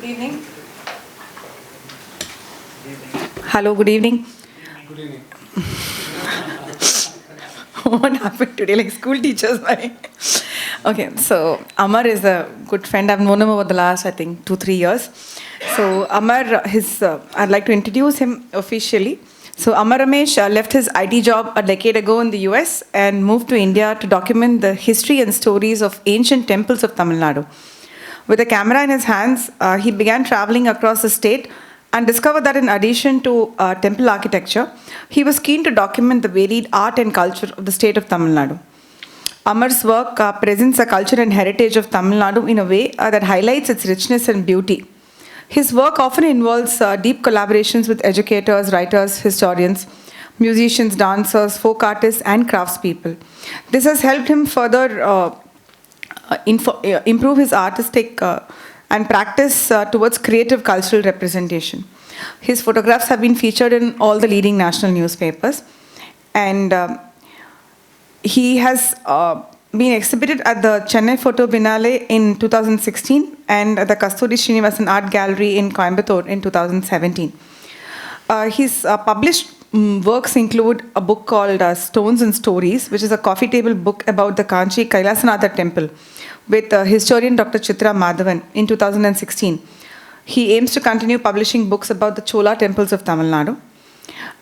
Good evening. Hello, good evening. Good evening. What happened today? Like school teachers, right? Okay, so Amar is a good friend. I've known him over the last, I think, 2-3 years. So Amar, I'd like to introduce him officially. So Amar Ramesh left his IT job a decade ago in the US and moved to India to document the history and stories of ancient temples of Tamil Nadu. With a camera in his hands, he began traveling across the state and discovered that in addition to temple architecture, he was keen to document the varied art and culture of the state of Tamil Nadu. Amar's work presents the culture and heritage of Tamil Nadu in a way that highlights its richness and beauty. His work often involves deep collaborations with educators, writers, historians, musicians, dancers, folk artists, and craftspeople. This has helped him further improve his artistic and practice towards creative cultural representation. His photographs have been featured in all the leading national newspapers, and he has been exhibited at the Chennai Photo Biennale in 2016 and at the Kasturi Srinivasan Art Gallery in Coimbatore in 2017. His published works include a book called Stones and Stories, which is a coffee table book about the Kanchi Kailasanatha temple with historian Dr. Chitra Madhavan in 2016. He aims to continue publishing books about the Chola temples of Tamil Nadu.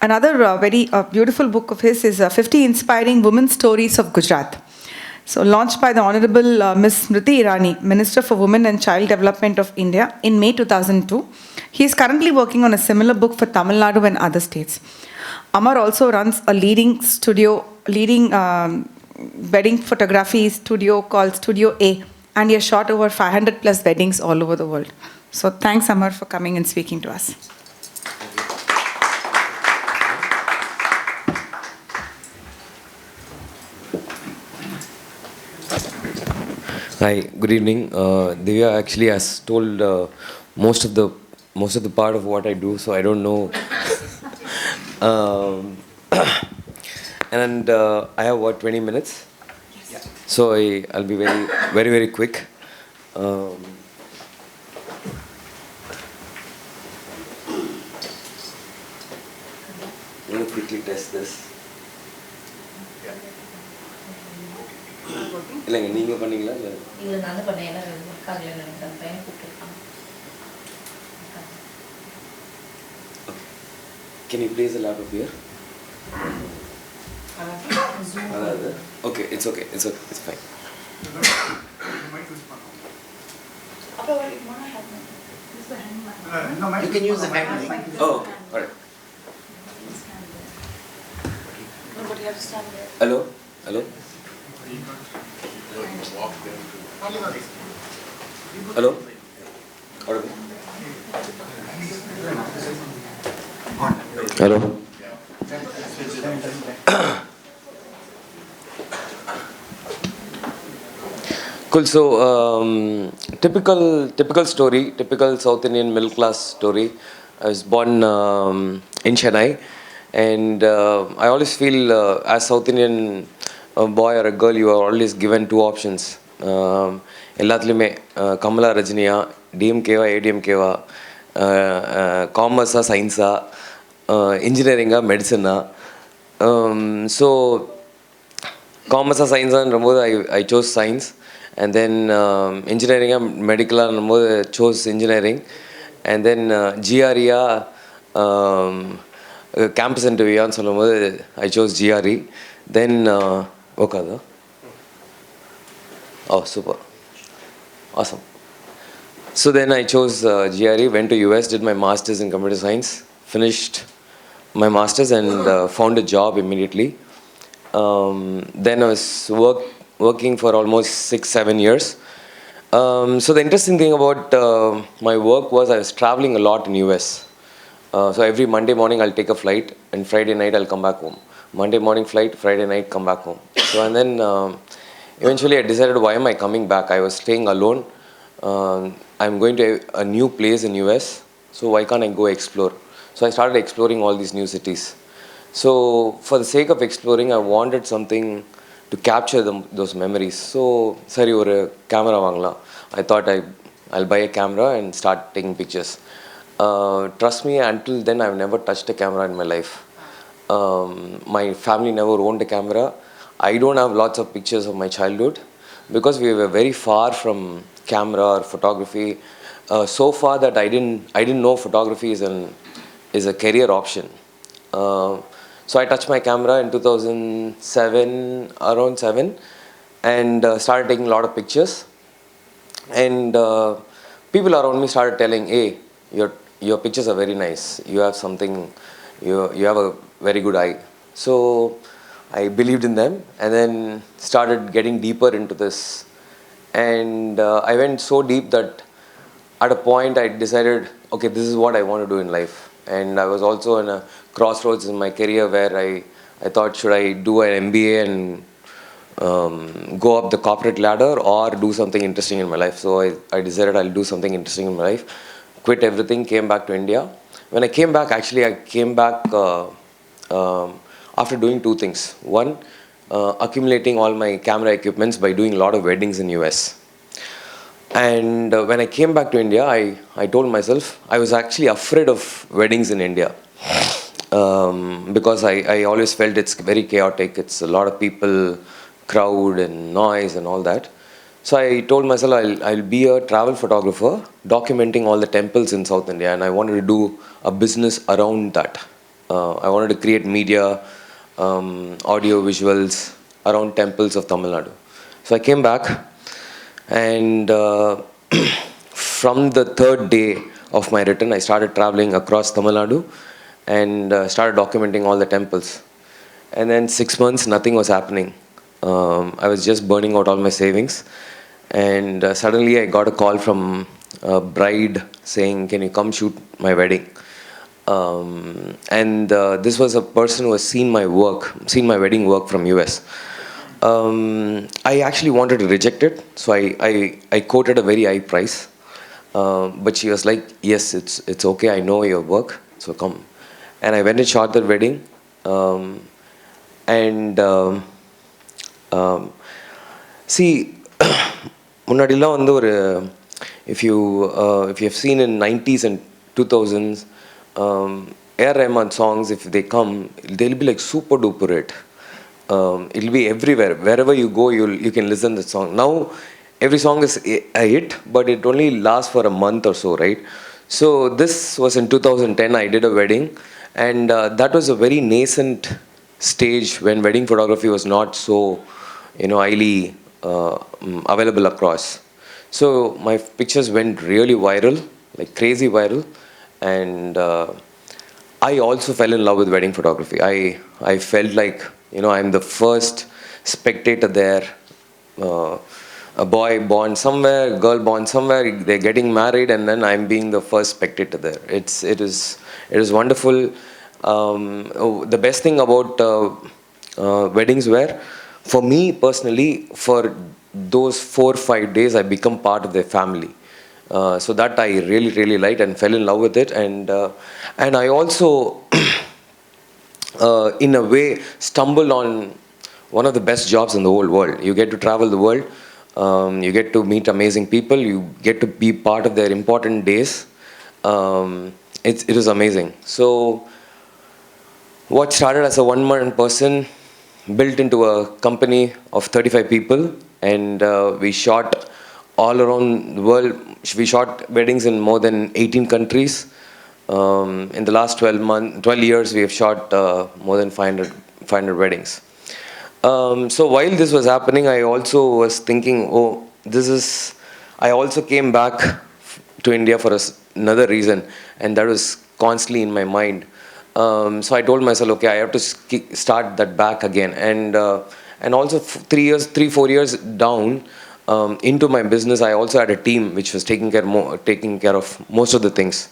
Another very beautiful book of his is 50 Inspiring Women Stories of Gujarat. So launched by the Honorable Ms. Smriti Irani, Minister for Women and Child Development of India in May 2002. He is currently working on a similar book for Tamil Nadu and other states. Amar also runs a leading wedding photography studio called Studio A, and he has shot over 500 plus weddings all over the world. So thanks, Amar, for coming and speaking to us. Hi, good evening. Divya actually has told most of the part of what I do, so I don't know. And I have 20 minutes, yes. So I'll be very quick. Let me quickly test this. இல்லைங்க நீங்கள் பண்ணீங்களா இல்லை இல்லை நான் தான் பண்ணேன் ஏன்னா work ஆகலை நினைக்கிறேன் பையனை கூப்பிட்டுருக்கான். Can you place the laptop here? Okay, it's fine. You can use the hand mic. Oh, okay, alright. Nobody has to stand there. Hello? Hello? Audible? Hello? Cool. So, typical story, typical South Indian middle class story. I was born in Chennai, and I always feel as South Indian boy or a girl, you are always given two options. எல்லாத்துலேயுமே கமலா ரஜினியா, டிஎம்கேவா ஏடிஎம்கேவா, காமர்ஸா சயின்ஸா, இன்ஜினியரிங்கா மெடிசனா. So காமர்ஸா சயின்ஸான்றபோது I chose science, and then இன்ஜினியரிங்கா மெடிக்கலான்னும்போது சோஸ் இன்ஜினியரிங், அண்ட் தென் ஜிஆர்இயா கேம்பஸ் இன்டர்வியூன்னு சொல்லும்போது ஐ சோஸ் ஜிஆர்இ. தென் ஓகேதா? Oh, super. Awesome. So then I chose GRE, went to US, did my master's in computer science, finished my master's and found a job immediately. Then I was working for almost 6-7 years. So the interesting thing about my work was I was traveling a lot in US. So every Monday morning I'll take a flight, and Friday night I'll come back home. Monday morning flight, Friday night come back home. So and then eventually I decided, why am I coming back? I was staying alone. I'm going to a new place in US, so why can't I go explore? So I started exploring all these new cities. So for the sake of exploring, I wanted something to capture those memories. So, sorry, ஒரு camera வாங்கலாம். I thought I'll buy a camera and start taking pictures. Trust me, until then, I've never touched a camera in my life. My family never owned a camera. I don't have lots of pictures of my childhood because we were very far from camera or photography. So far that I didn't know photography is a career option. So I touched my camera in 2007, around 7, and started taking a lot of pictures. And people around me started telling, "Hey, your pictures are very nice. You have something. You have a very good eye." So I believed in them, and then started getting deeper into this. And I went so deep that at a point I decided, okay, this is what I want to do in life. And I was also in a crossroads in my career where I thought, should I do an MBA and go up the corporate ladder or do something interesting in my life? So I decided I'll do something interesting in my life. Quit everything, came back to India. When I came back, actually, I came back after doing two things. One, accumulating all my camera equipments by doing a lot of weddings in US. And when I came back to India, I told myself I was actually afraid of weddings in India because I always felt it's very chaotic. It's a lot of people, crowd and noise and all that. So I told myself I'll be a travel photographer documenting all the temples in South India, and I wanted to do a business around that. I wanted to create media, audio, visuals around temples of Tamil Nadu. So I came back. And from the third day of my return, I started traveling across Tamil Nadu and started documenting all the temples. And then 6 months, nothing was happening. I was just burning out all my savings. And suddenly I got a call from a bride saying, "Can you come shoot my wedding?" And this was a person who has seen my wedding work from US. I actually wanted to reject it, so I quoted a very high price. But she was like, "Yes, it's okay. I know your work, so come." And I went and shot the wedding. And see, முன்னாடிலாம் வந்து ஒரு if you have seen in 90s and 2000s, A.R. Rahman songs, if they come, they'll be like super duper hit. It'll be everywhere. Wherever you go, you can listen to the song. Now, every song is a hit, but it only lasts for a month or so, right? So this was in 2010. I did a wedding, and that was a very nascent stage when wedding photography was not so, highly available across. So my pictures went really viral, like crazy viral, and I also fell in love with wedding photography. I felt like, I'm the first spectator there. A boy born somewhere, a girl born somewhere, they're getting married, and then I'm being the first spectator there. It is wonderful. The best thing about weddings were, for me personally, for those 4-5 days, I become part of their family. So that I really, really liked and fell in love with it. And I also, in a way, stumbled on one of the best jobs in the whole world. You get to travel the world. You get to meet amazing people. You get to be part of their important days. It is amazing. So what started as a one-man person built into a company of 35 people, and we shot all around the world. We shot weddings in more than 18 countries. In the last 12 years, we have shot more than 500 weddings. So while this was happening, I also was thinking, I also came back to India for another reason, and that was constantly in my mind. So I told myself, okay, I have to start that back again. And also 3-4 years down into my business, I also had a team which was taking care of most of the things.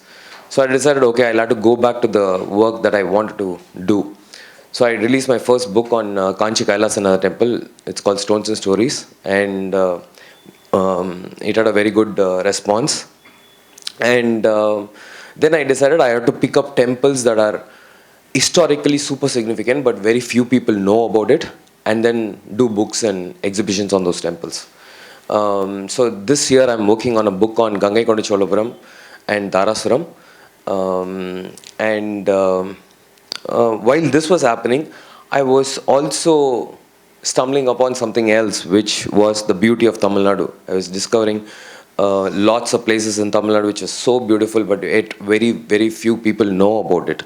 So I decided, okay, I'll have to go back to the work that I wanted to do. So I released my first book on Kanchi Kailasanath temple. It's called Stones and Stories, and it had a very good response. And then I decided I have to pick up temples that are historically super significant, but very few people know about it, and then do books and exhibitions on those temples. So this year I'm working on a book on Gangai Konda Cholapuram and Darasuram. While this was happening, I was also stumbling upon something else, which was the beauty of Tamil Nadu. I was discovering lots of places in Tamil Nadu which are so beautiful, but yet very, very few people know about it.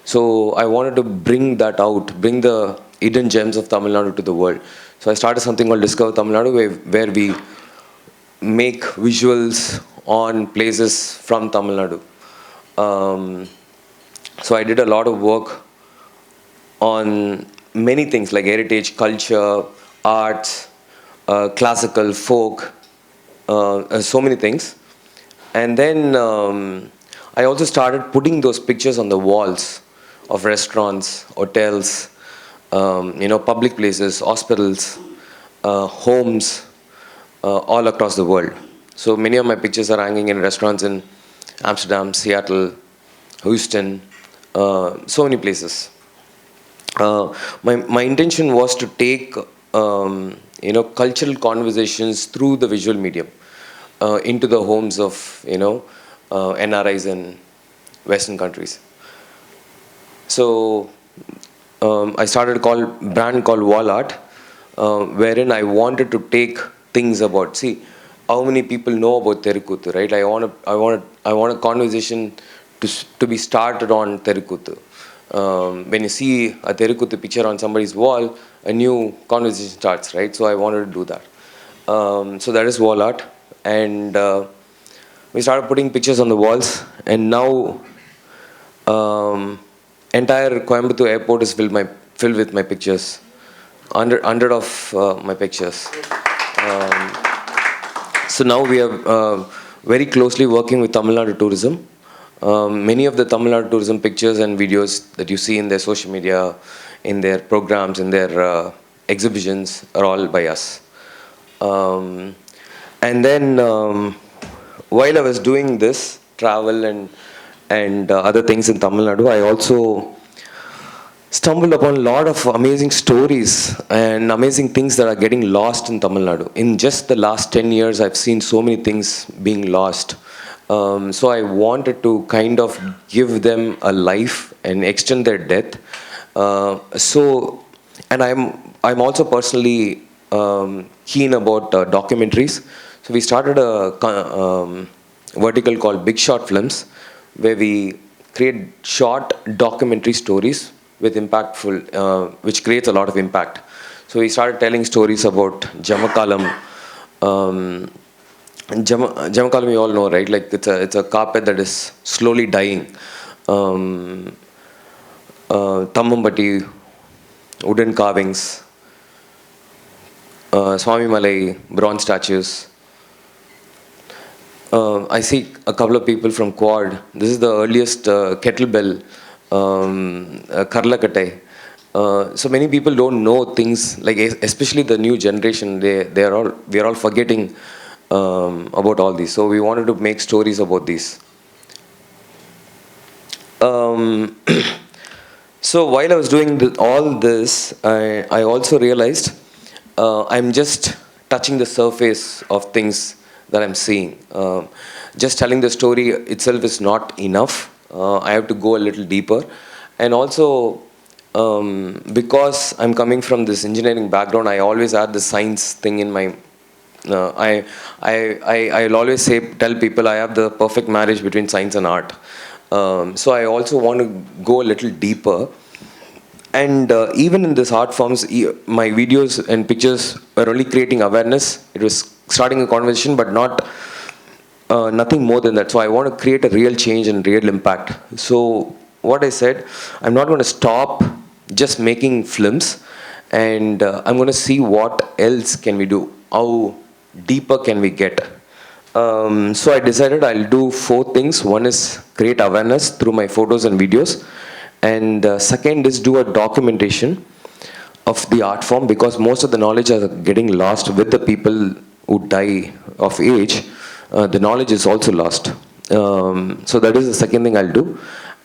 So I wanted to bring that out, bring the hidden gems of Tamil Nadu to the world. So I started something called Discover Tamil Nadu, where we make visuals on places from Tamil Nadu. So I did a lot of work on many things like heritage, culture, arts, classical, folk, so many things. And then I also started putting those pictures on the walls of restaurants, hotels, public places, hospitals, homes, all across the world. So many of my pictures are hanging in restaurants in Amsterdam, Seattle, Houston, so many places. My intention was to take cultural conversations through the visual medium into the homes of NRIs in Western countries. So I started a brand called Wall Art, wherein I wanted to take things about, see, how many people know about Terukuthu, right? I want a conversation to be started on Terukuthu. When you see a Terukuthu picture on somebody's wall, a new conversation starts, right? So I wanted to do that. So that is Wall Art, and we started putting pictures on the walls, and now entire Coimbatore airport is filled with my pictures. Hundred of my pictures. So now we are very closely working with Tamil Nadu Tourism. Many of the Tamil Nadu Tourism pictures and videos that you see in their social media, in their programs, in their exhibitions are all by us. And then while I was doing this travel and other things in Tamil Nadu, I also stumbled upon a lot of amazing stories and amazing things that are getting lost in Tamil Nadu. In just the last 10 years, I've seen so many things being lost. So I wanted to kind of give them a life and extend their death. And I'm also personally keen about documentaries. So we started a vertical called Big Short Films, where we create short documentary stories with which creates a lot of impact. So we started telling stories about Jamakalam. Jamakalam, you all know, right? Like it's a carpet that is slowly dying. Tamambati, wooden carvings, Swami Malai, bronze statues. I see a couple of people from Quad. This is the earliest kettlebell, Karlakatai. So many people don't know things, like especially the new generation. We are all forgetting about all these. So we wanted to make stories about these. So while I was doing all this, I also realized I'm just touching the surface of things that I'm seeing. Just telling the story itself is not enough. I have to go a little deeper. And also, because I'm coming from this engineering background, I always had the science thing in my... I'll always tell people I have the perfect marriage between science and art. So I also want to go a little deeper. And even in this art forms, my videos and pictures were only creating awareness. It was starting a conversation, but nothing more than that. So I want to create a real change and real impact. So what I said, I'm not going to stop just making films, and I'm going to see what else can we do. How deeper can we get? So I decided I'll do 4 things. One is create awareness through my photos and videos. And second is do a documentation of the art form, because most of the knowledge are getting lost with the people who die of age. The knowledge is also lost. So that is the second thing I'll do.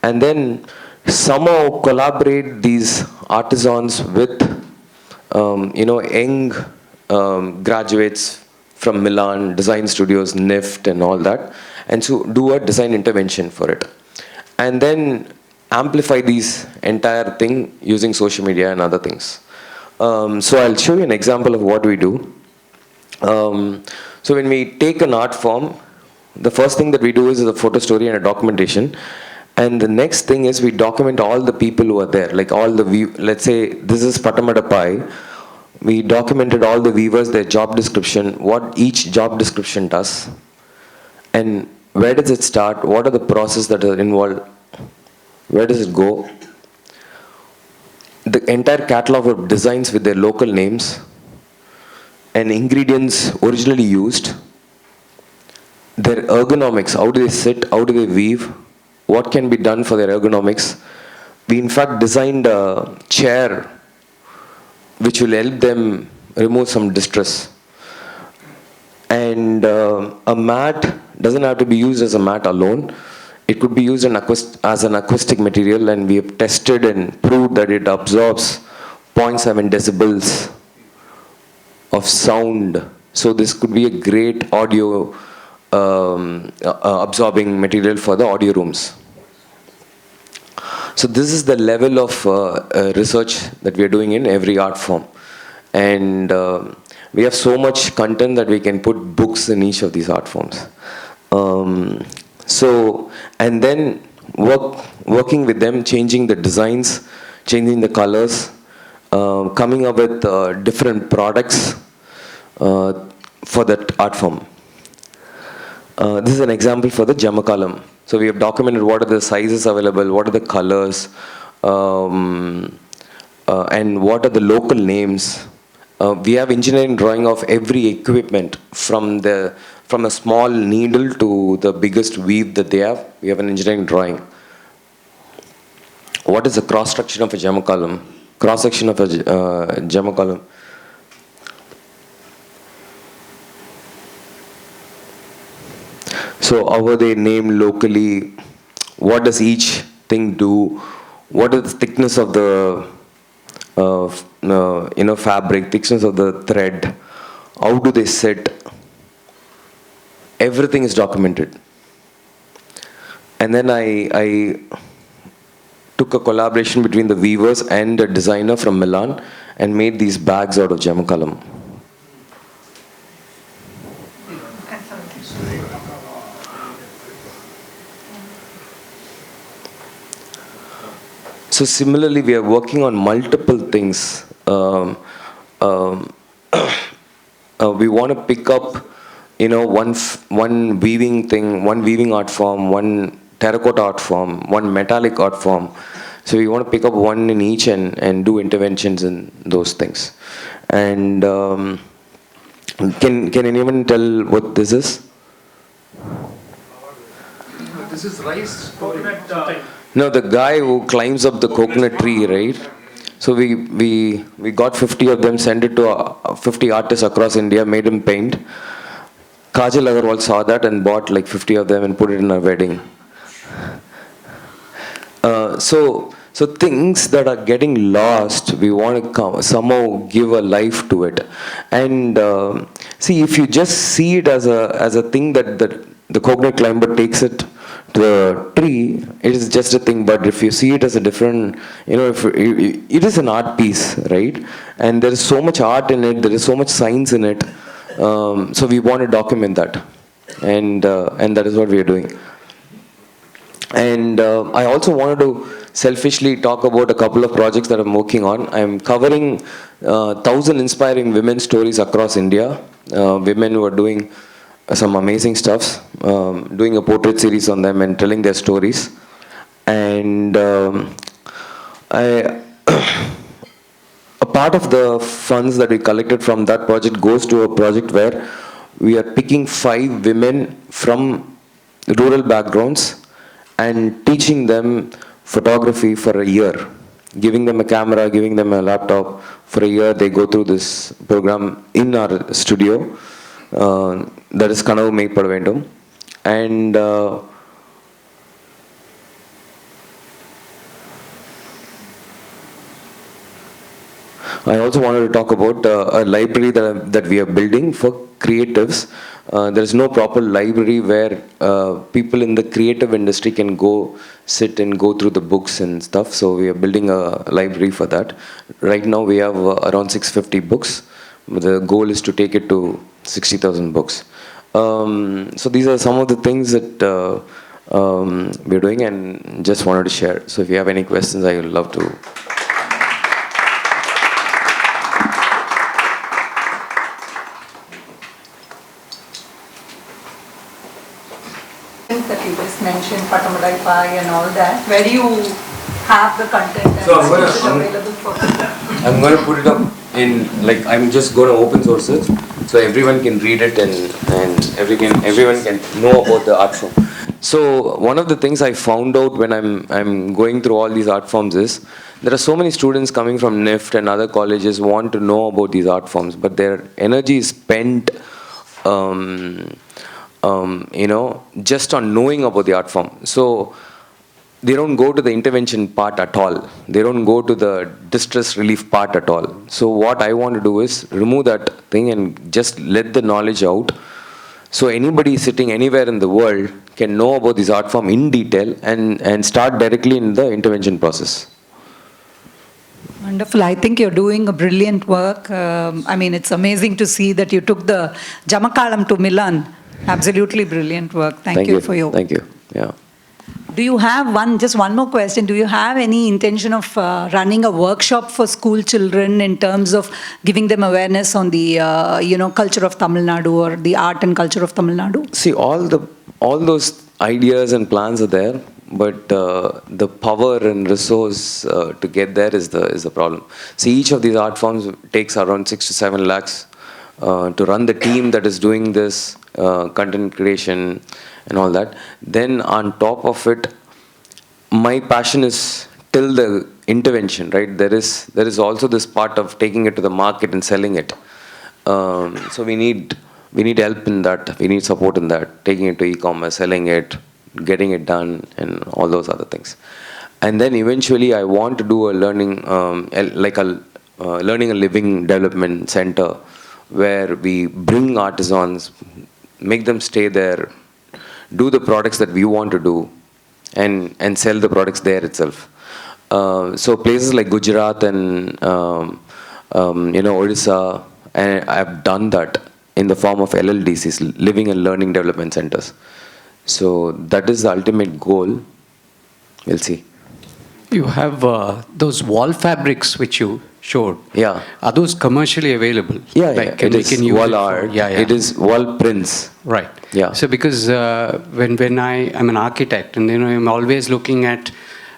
And then somehow collaborate these artisans with young graduates from Milan, design studios, NIFT and all that, and so do a design intervention for it. And then amplify these entire thing using social media and other things. So I'll show you an example of what we do. So when we take an art form, the first thing that we do is a photo story and a documentation. And the next thing is we document all the people who are there, like all the, let's say this is Patamada Pai. We documented all the weavers, their job description, what each job description does, and where does it start, what are the processes that are involved, where does it go. The entire catalog of designs with their local names and ingredients originally used, their ergonomics, how do they sit, how do they weave, what can be done for their ergonomics. We in fact designed a chair which will help them remove some distress. And a mat doesn't have to be used as a mat alone. It could be used as an acoustic material, and we have tested and proved that it absorbs 0.7 decibels of sound. So this could be a great audio absorbing material for the audio rooms. So this is the level of research that we are doing in every art form. And we have so much content that we can put books in each of these art forms. And then working with them, changing the designs, changing the colors, coming up with different products for that art form. This is an example for the Jamakalam. So we have documented what are the sizes available, what are the colors, and what are the local names. We have engineering drawing of every equipment from a small needle to the biggest weave that they have. We have an engineering drawing. What is the cross section of a Jamakalam? Cross section of a Jamakalam. So how are they named locally? What does each thing do? What is the thickness of the fabric, thickness of the thread? How do they sit? Everything is documented. And then I took a collaboration between the weavers and a designer from Milan and made these bags out of Jamakalam. So similarly, we are working on multiple things. We want to pick up, one weaving thing, one weaving art form, one terracotta art form, one metallic art form. So we want to pick up one in each and do interventions in those things. And can anyone tell what this is? This is rice, coconut. No, the guy who climbs up the coconut tree, right? So we got 50 of them, sent it to 50 artists across India, made them paint. Kajal Agarwal saw that and bought like 50 of them and put it in her wedding. So things that are getting lost, we want to somehow give a life to it. And see, if you just see it as a thing that the coconut climber takes it to the tree, it is just a thing. But if you see it as a different, it is an art piece, right? And there is so much art in it, there is so much science in it. So we want to document that, and that is what we are doing. And I also wanted to selfishly talk about a couple of projects that I'm working on. I'm covering 1,000 inspiring women stories across India, women who are doing some amazing stuffs, doing a portrait series on them and telling their stories. And a part of the funds that we collected from that project goes to a project where we are picking 5 women from rural backgrounds and teaching them photography for a year, giving them a camera, giving them a laptop. For a year they go through this program in our studio. That is Kanavu Meipad Vendum. And I also wanted to talk about a library that we are building for creatives. There is no proper library where people in the creative industry can go sit and go through the books and stuff. So we are building a library for that. Right now we have around 650 books. The goal is to take it to 60,000 books. So these are some of the things that we're doing and just wanted to share. So if you have any questions, I would love to. That you just mentioned, Patamadai Pi and all that, where do you have the content and So is it available for people? I'm going to put it up in, like, I'm just going to open source it so everyone can read it and everyone can know about the art form. So one of the things I found out when I'm going through all these art forms is there are so many students coming from NIFT and other colleges who want to know about these art forms, but their energy is spent just on knowing about the art form. So they don't go to the intervention part at all. They don't go to the distress relief part at all. So what I want to do is remove that thing and just let the knowledge out. So anybody sitting anywhere in the world can know about this art form in detail and start directly in the intervention process. Wonderful. I think you're doing a brilliant work. I mean, it's amazing to see that you took the Jamakalam to Milan. Absolutely brilliant work. Thank you for your... Thank you. Yeah. Do you have just one more question? Do you have any intention of running a workshop for school children in terms of giving them awareness on the, culture of Tamil Nadu or the art and culture of Tamil Nadu? See, all those ideas and plans are there, but the power and resource to get there is the problem. See, each of these art forms takes around 6 to 7 lakhs to run the team that is doing this content creation and all that. Then on top of it, my passion is till the intervention, right? There is also this part of taking it to the market and selling it. So we need help in that. We need support in that. Taking it to e-commerce, selling it, getting it done, and all those other things. And then eventually, I want to do a learning, learning and living development center, where we bring artisans, make them stay there, do the products that we want to do, and sell the products there itself. So places like Gujarat and Odisha, and I've done that in the form of LLDCs, Living and Learning Development Centers. So that is the ultimate goal. We'll see. You have those wall fabrics which you showed. Yeah. Are those commercially available? Yeah, like, it is wall art. Yeah. It is wall prints. Right. Yeah. So because when I'm an architect, and I'm always looking at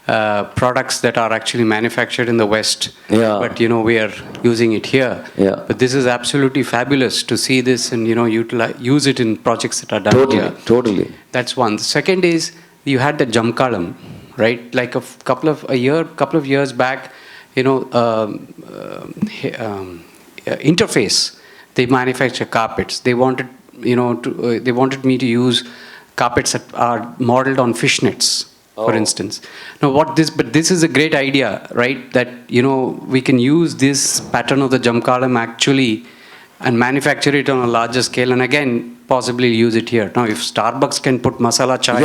products that are actually manufactured in the West, but we are using it here. Yeah. But this is absolutely fabulous to see this and use it in projects that are done here. Totally. That's one. The second is you had the Jamkalam, right? Like a couple of years back, Interface, they manufacture carpets. They wanted they wanted me to use carpets that are modeled on fishnets, for instance. Now but this is a great idea, right? That we can use this pattern of the Jamkalam actually and manufacture it on a larger scale, and again possibly use it here. Now if Starbucks can put masala chai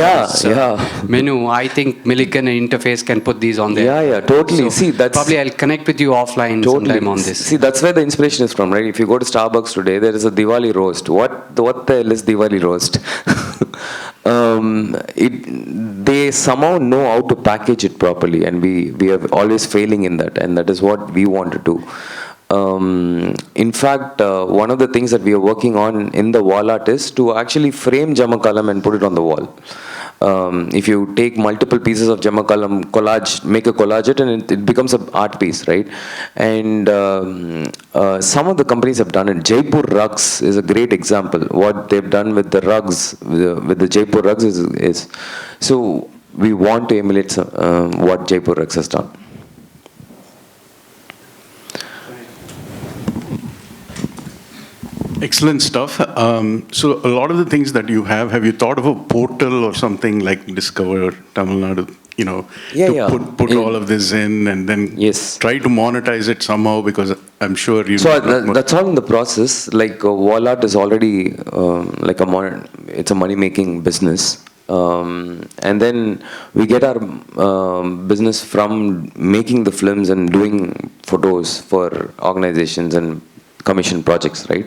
menu, I think Milliken and Interface can put these on there. Yeah, totally. So see, that's probably I'll connect with you offline sometime on this. See, that's where the inspiration is from, right? If you go to Starbucks today, there is a Diwali roast. What the hell is Diwali roast? They somehow know how to package it properly, and we are always failing in that, and that is what we want to do. In fact, one of the things that we are working on in the wall art is to actually frame Jamakalam and put it on the wall. If you take multiple pieces of Jamakalam, make a collage it, and it becomes an art piece, right? And some of the companies have done it. Jaipur Rugs is a great example. What they've done with the rugs, with the Jaipur Rugs is so we want to emulate what Jaipur Rugs has done. Excellent stuff. So a lot of the things that you have you thought of a portal or something like Discover Tamil Nadu? Yeah, to yeah. put all of this in and then Yes. try to monetize it somehow, because I'm sure you So know a lot more. that's all in the process. Like wall art is already like it's a money making business, and then we get our business from making the films and doing photos for organizations and commission projects, right?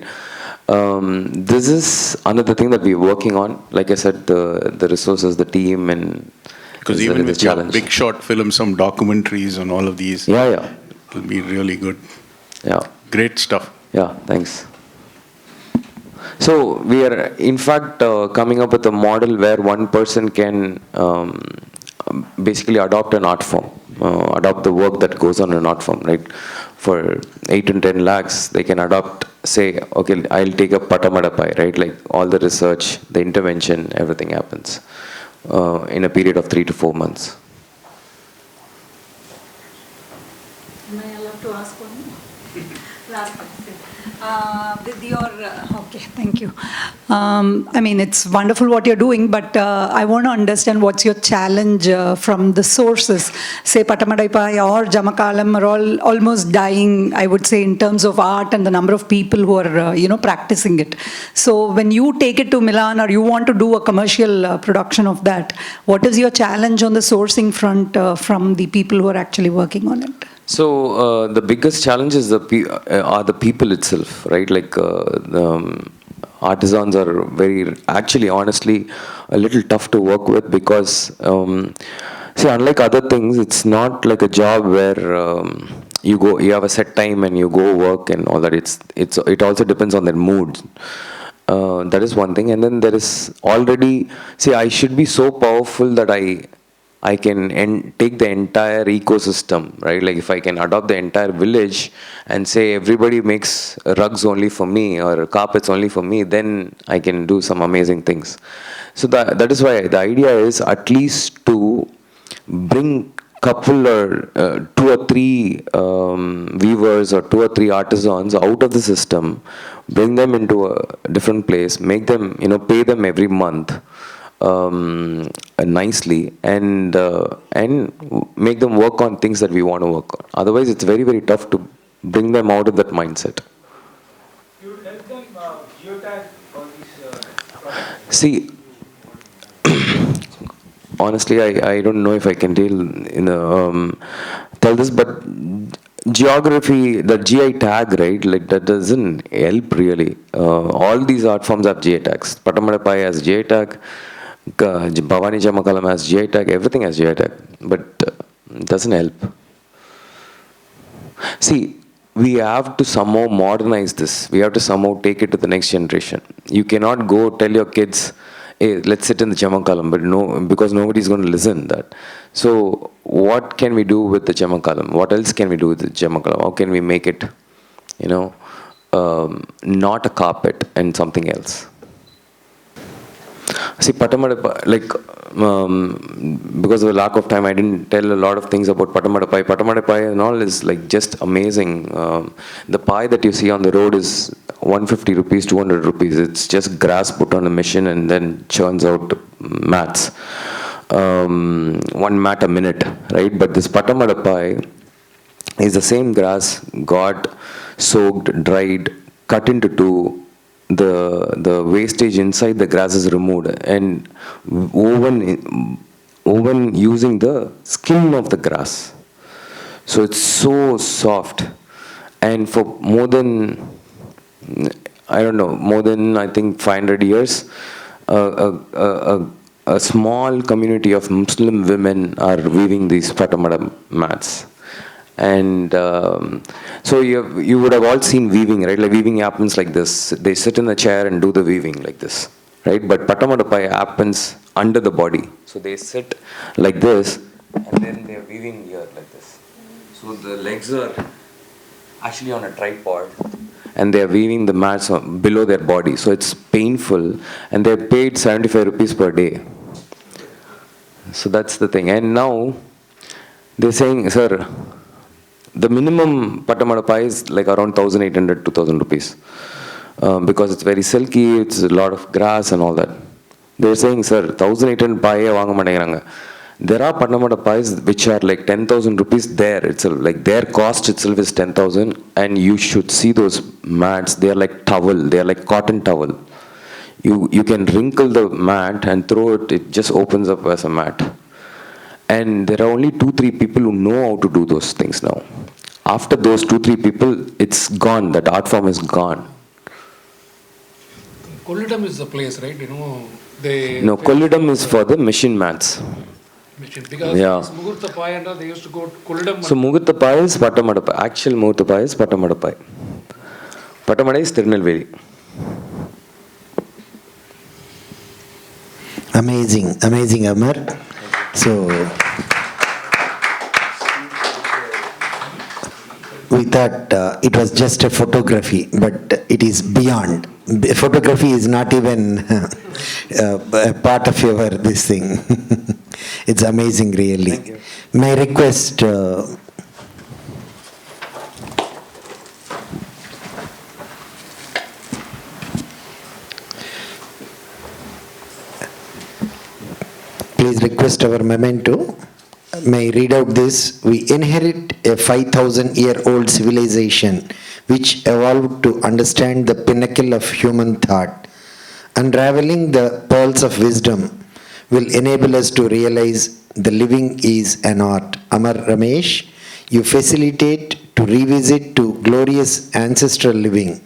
This is another thing that we're working on. Like I said, the resources, the team, and Because is even the with your challenge. big short films, some documentaries and all of these, Yeah, yeah, it'll be really good. yeah. Great stuff. Yeah, thanks. So we are, in fact, coming up with a model where one person can basically adopt an art form, adopt the work that goes on an art form, right? For 8 and 10 lakhs, they can adopt, say, okay, I'll take a Patamadapai, right? Like all the research, the intervention, everything happens in a period of 3 to 4 months. Am I allowed to ask one more? Last question. With your, okay, thank you. I mean, it's wonderful what you're doing, but I want to understand what's your challenge from the sources. Say Patamadaipai or Jamakalam are all almost dying, I would say, in terms of art and the number of people who are, practicing it. So when you take it to Milan or you want to do a commercial production of that, what is your challenge on the sourcing front from the people who are actually working on it? So the biggest challenge is are the people itself, right? Like artisans are actually, honestly, a little tough to work with because, see, unlike other things, it's not like a job where you have a set time and you go work and all that. It also depends on their mood. That is one thing, and then there is already. See, I should be so powerful that I can take the entire ecosystem, right? Like if I can adopt the entire village and say everybody makes rugs only for me or carpets only for me, then I can do some amazing things. So that is why the idea is at least to bring couple or 2 or 3 weavers or 2 or 3 artisans out of the system, bring them into a different place, make them, pay them every month. Nicely and make them work on things that we want to work on. Otherwise, it's very, very tough to bring them out of that mindset. You would help them geotag all these products? See, honestly, I don't know if I can tell this, but geography, the GI tag, right? Like that doesn't help really. All these art forms have GI tags. Patamadapai has GI tag. Bhavani Jamakalam has GI tag, everything has GI tag, but it doesn't help. See, we have to somehow modernize this. We have to somehow take it to the next generation. You cannot go tell your kids, hey, let's sit in the Jamakalam, but no, because nobody's going to listen to that. So, what can we do with the Jamakalam? What else can we do with the Jamakalam? How can we make it, not a carpet and something else? See, Patamadapai, like, because of the lack of time, I didn't tell a lot of things about Patamadapai. Patamadapai and all is like just amazing. The pie that you see on the road is 150 rupees, 200 rupees. It's just grass put on a machine and then churns out mats. 1 mat a minute, right? But this Patamadapai is the same grass got soaked, dried, cut into 2. The wastage inside the grass is removed and woven using the skin of the grass. So it's so soft, and for more than I think 500 years, a small community of Muslim women are weaving these Patamada mats. And so you would have all seen weaving, right? Like weaving happens like this. They sit in a chair and do the weaving like this, right? But Patamadapai happens under the body. So they sit like this, and then they are weaving here like this. So the legs are actually on a tripod, and they are weaving the mats below their body. So it's painful, and they're paid 75 rupees per day. So that's the thing. And now they're saying, sir, the minimum Patamadapai is like around 1,800 to 2,000 rupees because it's very silky, it's a lot of grass and all that. They're saying, sir, 1,800 paye vaanga maatengiranga. There are Patnamadapais which are like 10,000 rupees there itself, like their cost itself is 10,000, and you should see those mats. They are like towel, they are like cotton towel. You can wrinkle the mat and throw it, it just opens up as a mat. And there are only 2-3 people who know how to do those things now. After those 2-3 people, it's gone, that art form is gone. Kollidam is the place, right? You know, they... No, Kollidam is for the machine mats. Because Yeah. Mugurtha Pai and all, they used to go to Kollidam. So Mugurtha Pai is Pattamadapai. Actual Mugurtha Pai is Pattamadapai. Pattamada is Tirunelveli. Amazing, amazing, Amar. So, we thought it was just a photography, but it is beyond. Photography is not even a part of your this thing. It's amazing, really. Thank you. My request. Please request our memento. May I read out this. We inherit a 5,000-year-old civilization which evolved to understand the pinnacle of human thought. Unraveling the pearls of wisdom will enable us to realize the living is an art. Amar Ramesh, you facilitate to revisit to glorious ancestral living.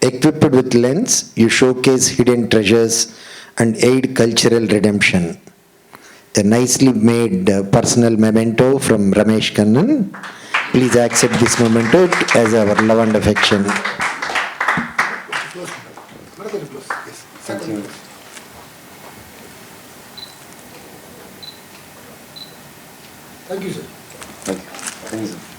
Equipped with lens, you showcase hidden treasures and aid cultural redemption. A nicely made personal memento from Ramesh Kannan. Please accept this memento as our love and affection. Thank you. Thank you, sir. Thank you. Thank you, sir.